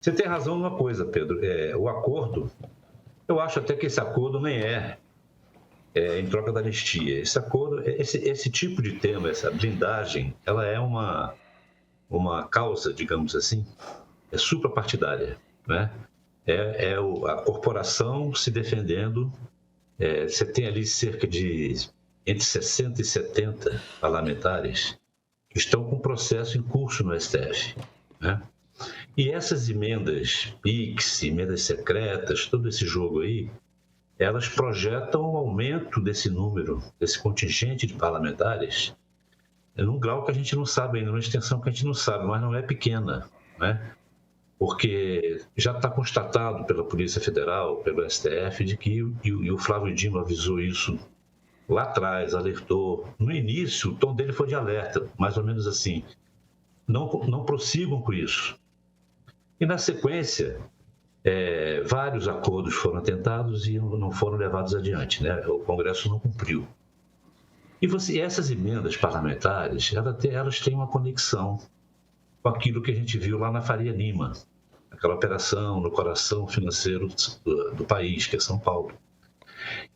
Você tem razão numa coisa, Pedro. O acordo, eu acho até que esse acordo nem em troca da anistia. Esse acordo, esse tipo de tema, essa blindagem, ela é uma causa, digamos assim, suprapartidária, né? A corporação se defendendo. Você tem ali cerca de entre 60 e 70 parlamentares que estão com processo em curso no STF, né? E essas emendas PIX, emendas secretas, todo esse jogo aí, elas projetam o aumento desse número, desse contingente de parlamentares, num grau que a gente não sabe ainda, numa extensão que a gente não sabe, mas não é pequena, né? Porque já está constatado pela Polícia Federal, pelo STF, de que, e o Flávio Dino avisou isso lá atrás, alertou. No início, o tom dele foi de alerta, mais ou menos assim, não prossigam com isso. E na sequência, vários acordos foram tentados e não foram levados adiante, né? O Congresso não cumpriu. E essas emendas parlamentares, elas têm uma conexão com aquilo que a gente viu lá na Faria Lima, aquela operação no coração financeiro do país, que é São Paulo.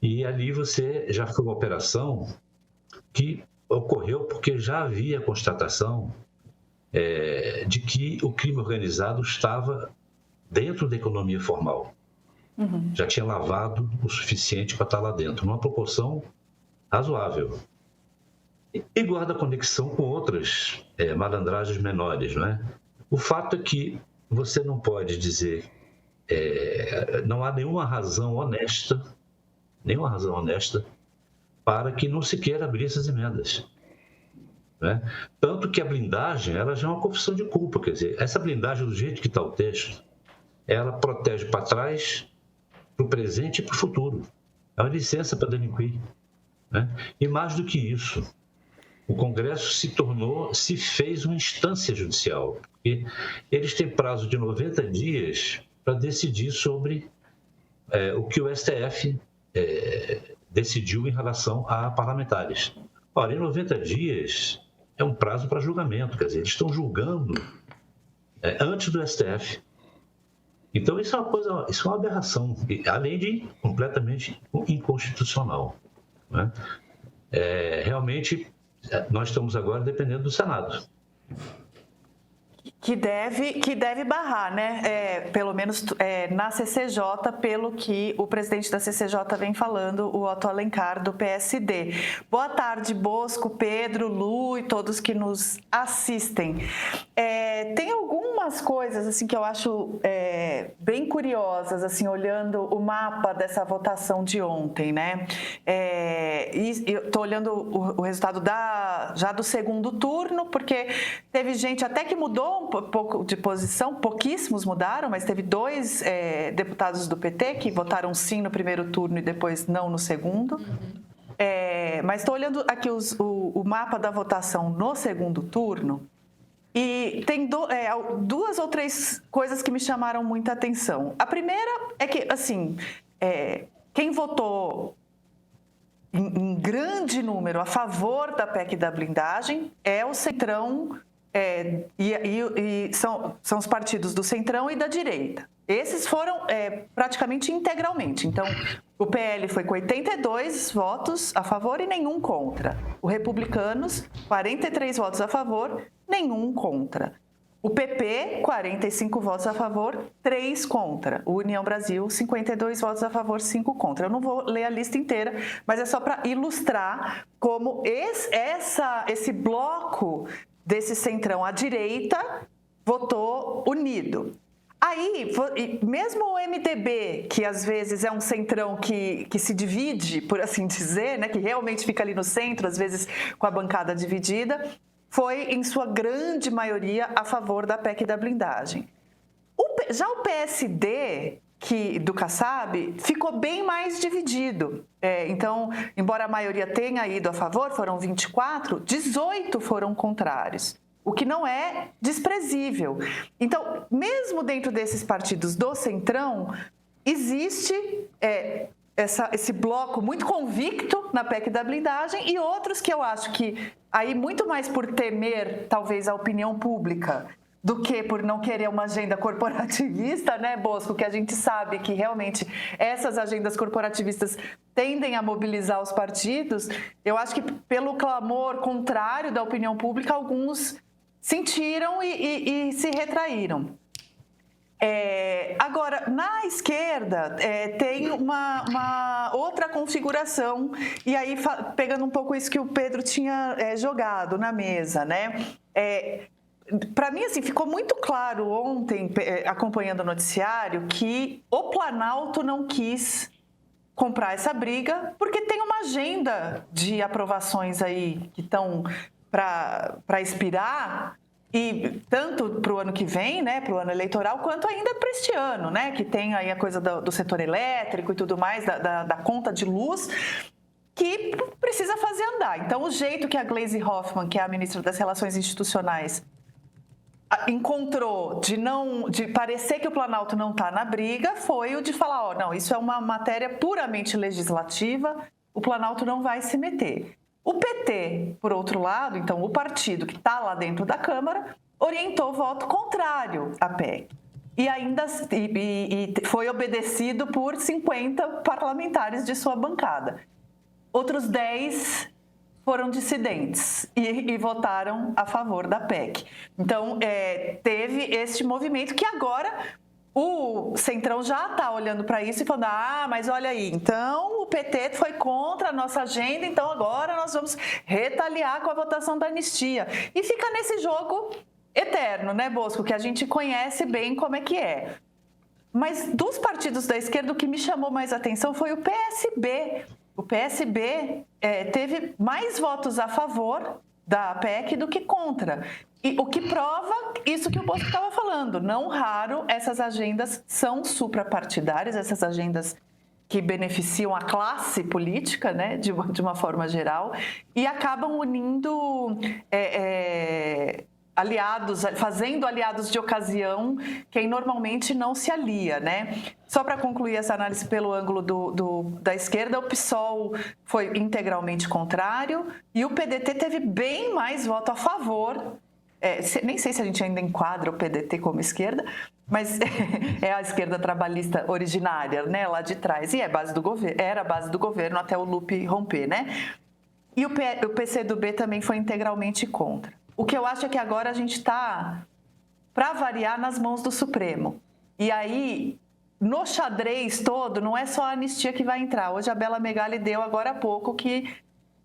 E ali já foi uma operação que ocorreu porque já havia constatação de que o crime organizado estava dentro da economia formal. Uhum. Já tinha lavado o suficiente para estar lá dentro, numa proporção razoável. E guarda conexão com outras malandragens menores, não é? O fato é que você não pode dizer, não há nenhuma razão honesta para que não se queira abrir essas emendas, né? Tanto que a blindagem, ela já é uma confissão de culpa, quer dizer, essa blindagem do jeito que está o texto, ela protege para trás, para o presente e para o futuro. É uma licença para delinquir, né? E mais do que isso, o Congresso se fez uma instância judicial, porque eles têm prazo de 90 dias para decidir sobre o que o STF decidiu em relação a parlamentares. Ora, em 90 dias é um prazo para julgamento, quer dizer, eles estão julgando antes do STF. Então, isso é uma aberração, além de completamente inconstitucional, né? Realmente, nós estamos agora dependendo do Senado. Que deve barrar, né? Pelo menos na CCJ, pelo que o presidente da CCJ vem falando, o Otto Alencar, do PSD. Boa tarde, Bosco, Pedro, Lu e todos que nos assistem. Tem algumas coisas assim que eu acho bem curiosas, assim, olhando o mapa dessa votação de ontem, né? E eu estou olhando o resultado já do segundo turno, porque teve gente até que mudou um pouco de posição, pouquíssimos mudaram, mas teve 2 deputados do PT que votaram sim no primeiro turno e depois não no segundo. Mas estou olhando aqui o mapa da votação no segundo turno e tem 2 ou 3 coisas que me chamaram muita atenção. A primeira é que, assim, quem votou em grande número a favor da PEC da blindagem é o Centrão, e são os partidos do Centrão e da direita. Esses foram praticamente integralmente. Então, o PL foi com 82 votos a favor e nenhum contra. O Republicanos, 43 votos a favor, nenhum contra. O PP, 45 votos a favor, 3 contra. O União Brasil, 52 votos a favor, 5 contra. Eu não vou ler a lista inteira, mas é só para ilustrar como esse bloco desse centrão à direita votou unido. Aí, mesmo o MDB, que às vezes é um centrão que se divide, por assim dizer, né, que realmente fica ali no centro, às vezes com a bancada dividida, foi, em sua grande maioria, a favor da PEC da blindagem. Já o PSD, do Kassab, ficou bem mais dividido. Então, embora a maioria tenha ido a favor, foram 24, 18 foram contrários, o que não é desprezível. Então, mesmo dentro desses partidos do Centrão, existe esse bloco muito convicto na PEC da blindagem e outros que eu acho que, aí muito mais por temer, talvez, a opinião pública do que por não querer uma agenda corporativista, né, Bosco? Que a gente sabe que realmente essas agendas corporativistas tendem a mobilizar os partidos. Eu acho que pelo clamor contrário da opinião pública, alguns sentiram e se retraíram. Agora, na esquerda, tem uma outra configuração, e aí pegando um pouco isso que o Pedro tinha jogado na mesa, né? Para mim, assim, ficou muito claro ontem, acompanhando o noticiário, que o Planalto não quis comprar essa briga, porque tem uma agenda de aprovações aí que estão para expirar, e tanto para o ano que vem, né, para o ano eleitoral, quanto ainda para este ano, né, que tem aí a coisa do setor elétrico e tudo mais, da conta de luz, que precisa fazer andar. Então, o jeito que a Gleisi Hoffmann, que é a ministra das Relações Institucionais, encontrou de parecer que o Planalto não está na briga foi o de falar, não, isso é uma matéria puramente legislativa, o Planalto não vai se meter. O PT, por outro lado, então o partido que está lá dentro da Câmara, orientou voto contrário à PEC. E ainda foi obedecido por 50 parlamentares de sua bancada. Outros 10 foram dissidentes e votaram a favor da PEC. Então, teve este movimento que agora o Centrão já está olhando para isso e falando, mas olha aí, então o PT foi contra a nossa agenda, então agora nós vamos retaliar com a votação da anistia. E fica nesse jogo eterno, né, Bosco, que a gente conhece bem como é que é. Mas dos partidos da esquerda, o que me chamou mais atenção foi o PSB. O PSB teve mais votos a favor da PEC do que contra. E o que prova isso que o Bosco estava falando. Não raro, essas agendas são suprapartidárias, essas agendas que beneficiam a classe política, né, de uma forma geral, e acabam unindo aliados, fazendo aliados de ocasião quem normalmente não se alia, né? Só para concluir essa análise pelo ângulo da esquerda, o PSOL foi integralmente contrário e o PDT teve bem mais voto a favor. Nem sei se a gente ainda enquadra o PDT como esquerda, mas é a esquerda trabalhista originária, né, lá de trás, e era a base do governo até o Lupe romper, né? E o PCdoB também foi integralmente contra. O que eu acho é que agora a gente está, para variar, nas mãos do Supremo. E aí, no xadrez todo, não é só a anistia que vai entrar. Hoje a Bela Megali deu agora há pouco que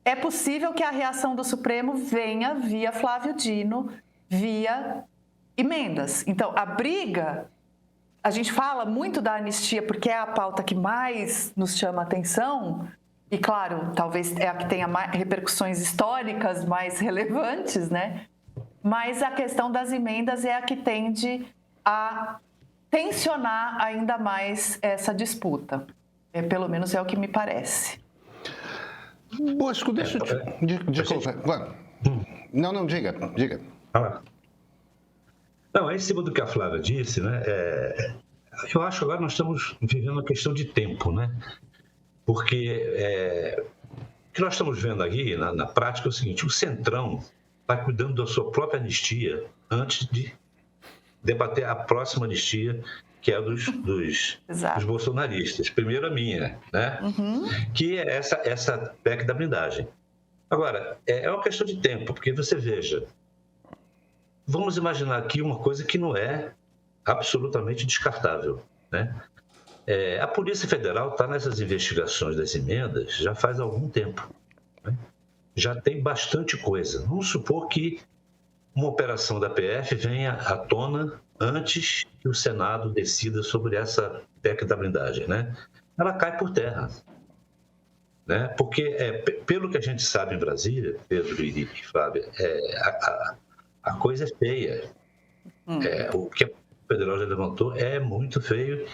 é possível que a reação do Supremo venha via Flávio Dino, via emendas. Então, a briga, a gente fala muito da anistia porque é a pauta que mais nos chama a atenção, e claro, talvez é a que tenha mais repercussões históricas mais relevantes, né? Mas a questão das emendas é a que tende a tensionar ainda mais essa disputa. Pelo menos é o que me parece. Bosco, deixa eu te... Não, diga. Não, em cima do que a Flávia disse, né? Eu acho que agora nós estamos vivendo uma questão de tempo, né? Porque o que nós estamos vendo aqui, na prática, é o seguinte: o Centrão está cuidando da sua própria anistia antes de debater a próxima anistia, que é dos bolsonaristas. Primeiro a minha, né? Que é essa PEC da blindagem. Agora, é uma questão de tempo, porque você veja, vamos imaginar aqui uma coisa que não é absolutamente descartável, né? A Polícia Federal está nessas investigações das emendas já faz algum tempo, né? Já tem bastante coisa. Vamos supor que uma operação da PF venha à tona antes que o Senado decida sobre essa PEC da blindagem, né? Ela cai por terra, né? Porque, pelo que a gente sabe em Brasília, Pedro e Flávia, a coisa é feia. O que a Federal já levantou é muito feio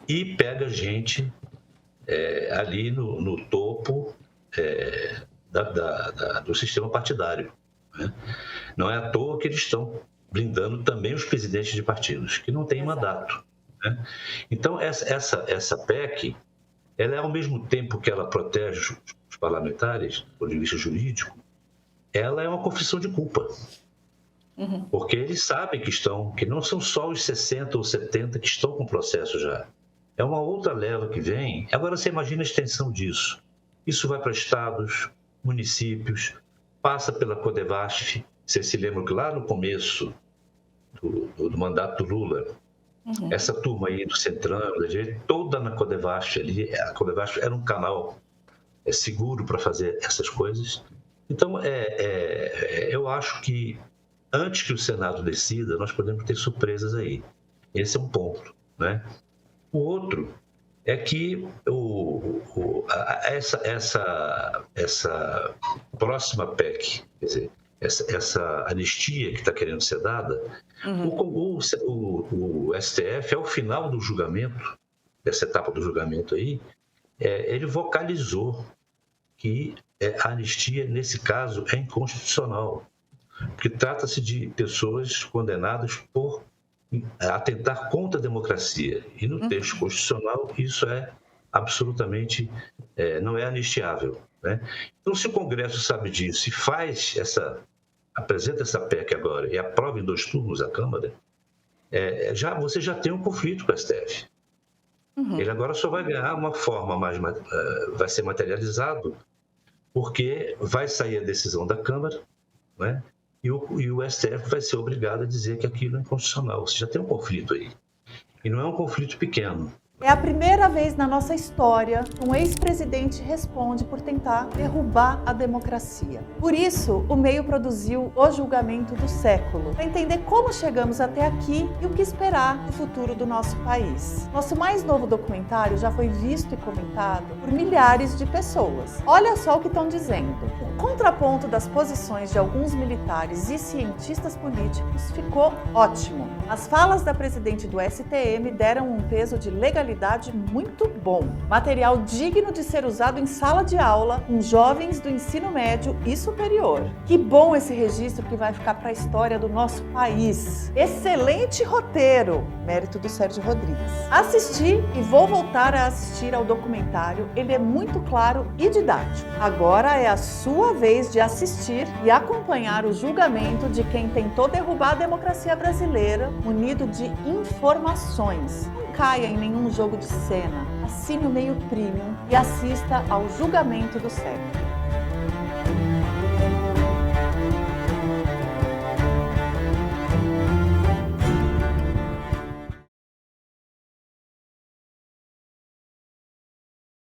e pega gente ali no topo do sistema partidário, né? Não é à toa que eles estão blindando também os presidentes de partidos, que não têm mandato, né? Então, essa PEC, ela é, ao mesmo tempo que ela protege os parlamentares, do ponto de vista jurídico, ela é uma confissão de culpa. Porque eles sabem que não são só os 60 ou 70 que estão com o processo já. É uma outra leva que vem. Agora você imagina a extensão disso. Isso vai para estados, municípios, passa pela Codevasf. Vocês se lembram que lá no começo do mandato do Lula, essa turma aí do Centrão, da direita, toda na Codevasf ali, a Codevasf era um canal seguro para fazer essas coisas. Então, eu acho que antes que o Senado decida, nós podemos ter surpresas aí. Esse é um ponto, né? O outro é que essa próxima PEC, quer dizer, essa anistia que está querendo ser dada, o STF, ao final do julgamento, dessa etapa do julgamento aí, ele vocalizou que a anistia, nesse caso, é inconstitucional, porque trata-se de pessoas condenadas por atentar contra a democracia. E no texto constitucional isso é absolutamente, não é anistiável, né? Então, se o Congresso sabe disso e apresenta essa PEC agora e aprova em 2 turnos a Câmara, você já tem um conflito com o STF. Ele agora só vai ganhar uma forma vai ser materializado, porque vai sair a decisão da Câmara, né? E o STF vai ser obrigado a dizer que aquilo é inconstitucional. Você já tem um conflito aí. E não é um conflito pequeno. É a primeira vez na nossa história que um ex-presidente responde por tentar derrubar a democracia. Por isso, o meio produziu o julgamento do século, para entender como chegamos até aqui e o que esperar do futuro do nosso país. Nosso mais novo documentário já foi visto e comentado por milhares de pessoas. Olha só o que estão dizendo. O contraponto das posições de alguns militares e cientistas políticos ficou ótimo. As falas da presidente do STM deram um peso de legalidade muito bom. Material digno de ser usado em sala de aula com jovens do ensino médio e superior. Que bom esse registro que vai ficar para a história do nosso país. Excelente roteiro, mérito do Sérgio Rodrigues. Assisti e vou voltar a assistir ao documentário. Ele é muito claro e didático. Agora é a sua vez de assistir e acompanhar o julgamento de quem tentou derrubar a democracia brasileira, munido de informações. Não caia em nenhum jogo de cena. Assine o Meio Premium e assista ao julgamento do século.